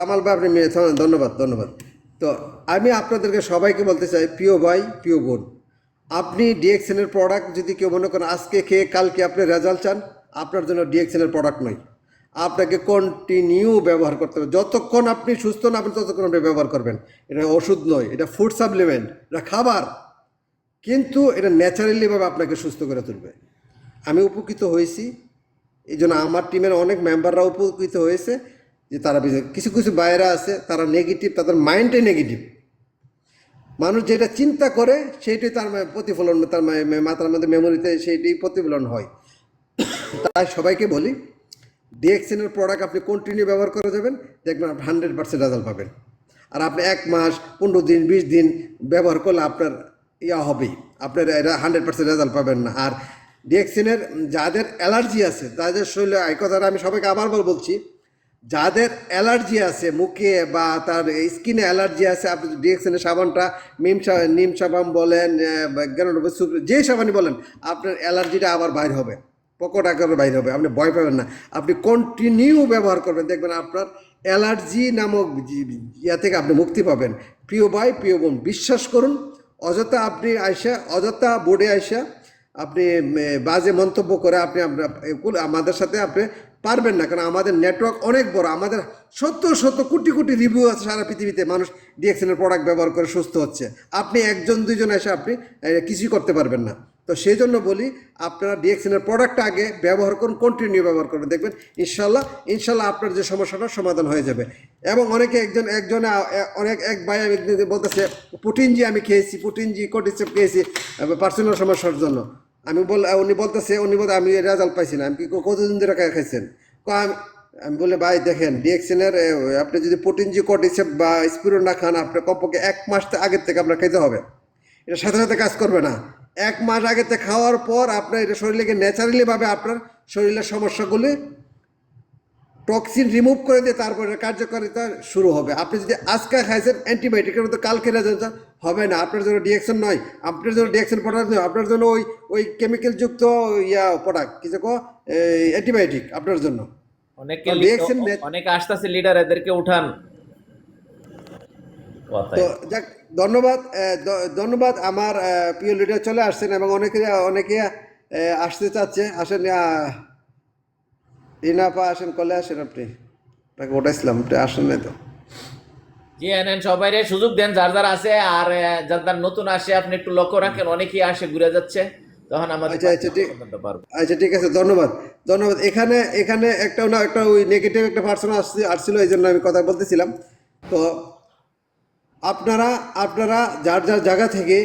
কামাল ভাই আপনি ধন্যবাদ ধন্যবাদ। তো আমি আপনাদেরকে সবাইকে বলতে চাই, প্রিয় ভাই প্রিয় বোন, আপনি ডিএক্সএনের প্রোডাক্ট যদি কেউ মনে করেন আজকে খেয়ে কালকে আপনি রেজাল্ট চান, আপনার জন্য ডিএক্সএনের প্রোডাক্ট নয়। আপনাকে কন্টিনিউ ব্যবহার করতে হবে, যতক্ষণ আপনি সুস্থ না আপনি ততক্ষণ আপনি ব্যবহার করবেন। এটা ওষুধ নয়, এটা ফুড সাপ্লিমেন্ট, এটা খাবার, কিন্তু এটা ন্যাচারালিভাবে আপনাকে সুস্থ করে তুলবে। আমি উপকৃত হয়েছি, এই জন্য আমার টিমের অনেক মেম্বাররা উপকৃত হয়েছে। যে তারা কিছু কিছু বাইরে আছে, তারা নেগেটিভ, তাদের মাইন্ডে নেগেটিভ। মানুষ যেটা চিন্তা করে সেইটাই তার প্রতিফলন, তার মাথার মধ্যে মেমোরিতে সেইটাই প্রতিফলন হয়। তাই সবাইকে বলি, ডিএক্সএনের প্রোডাক্ট আপনি কন্টিনিউ ব্যবহার করে যাবেন, দেখবেন আপনি 100% রেজাল্ট পাবেন। আর আপনি 1 মাস 15 দিন 20 দিন ব্যবহার করলে আপনার হবেই, আপনার এটা 100% রেজাল্ট পাবেন না। আর ডিএক্সএনের যাদের অ্যালার্জি আছে, যাদের শরীরে, এই কথাটা আমি সবাইকে আবার বলছি, যাদের অ্যালার্জি আছে মুখে বা তার স্কিনে অ্যালার্জি আছে, আপনি ডিএক্সএনের সাবানটা নিম সাবান বলেন, যে সাবানই বলেন, আপনার অ্যালার্জিটা আবার বাইর হবে, পকট আকারে বাইর হবে, আপনি ভয় পাবেন না। আপনি কন্টিনিউ ব্যবহার করবেন, দেখবেন আপনার অ্যালার্জি নামক ইয়া থেকে আপনি মুক্তি পাবেন। প্রিয় ভাই প্রিয় বোন, বিশ্বাস করুন, অযথা আপনি অযথা বোর্ডে আইসা আপনি বাজে মন্তব্য করে আপনি আমাদের সাথে আপনি পারবেন না। কারণ আমাদের নেটওয়ার্ক অনেক বড়, আমাদের শত শত কোটি কোটি রিভিউ আছে সারা পৃথিবীতে, মানুষ ডিএক্সএনের প্রোডাক্ট ব্যবহার করে সুস্থ হচ্ছে। আপনি একজন দুইজন এসে আপনি কিছুই করতে পারবেন না। তো সেই জন্য বলি, আপনারা ডিএক্সএনের প্রোডাক্টটা আগে ব্যবহার করুন, কন্টিনিউ ব্যবহার করবেন, দেখবেন ইনশাল্লাহ ইনশাল্লাহ আপনার যে সমস্যাটার সমাধান হয়ে যাবে। এবং অনেকে একজনে এক ভাই আমি বলতেছে, পুটিনজি আমি খেয়েছি, পুটিনজি কোটিসেপ খেয়েছি পার্সোনাল সমস্যার জন্য। উনি বলতেছে আমি রেজাল্ট পাইছি না। আমি কি কতদিন ধরে খাইছেন? আমি বলে, ভাই দেখেন, ডিএক্সএনের আপনি যদি প্রোটিনজি কোটিসেপ বা স্পিরুল না খান, আপনার কমপক্ষে 1 মাস আগের থেকে আপনার খাইতে হবে। এটা সাথে সাথে কাজ করবে না। 1 মাস আগে থেকে খাওয়ার পর আপনার এটা শরীরে ন্যাচারালিভাবে আপনার শরীরের সমস্যাগুলি টক্সিন রিমুভ করে দিয়ে তারপরে কার্যকারিতা শুরু হবে। আপনি যদি আজকে খাইছেন অ্যান্টিবায়োটিকের মতো কালকে রেজাল্ট হবে না। আপনার জন্য ডিএক্সএন নয়, আপনার জন্য ডিএক্সএন প্রোডাক্ট নয়, আপনার জন্য ওই কেমিক্যাল যুক্ত প্রোডাক্ট কিছু অ্যান্টিবায়োটিক আপনার জন্য। অনেকে আসতেছে, লিডার এদেরকে উঠান। তো যাক, ধন্যবাদ ধন্যবাদ। আমার প্রিয় লিডার চলে আসছেন এবং অনেকে আসতে চাচ্ছে। আসেন, রিনাপা আসেন, কলে আসেন, আপনি তাকে ওঠাইছিলাম, আপনি আসেন নাই তো। জি নেন, সবাই সুযোগ দেন, যার যার আছে। আর যার নতুন আসে আপনি একটু লক্ষ্য রাখেন, অনেকেই আসে ঘুরে যাচ্ছে, তখন আমাদের আচ্ছা ঠিক আছে, ধন্যবাদ ধন্যবাদ। এখানে একটা ওই নেগেটিভ একটা পার্সন আসছিল, এই জন্য আমি কথা বলতেছিলাম। তো আপনারা যার যার জায়গা থেকে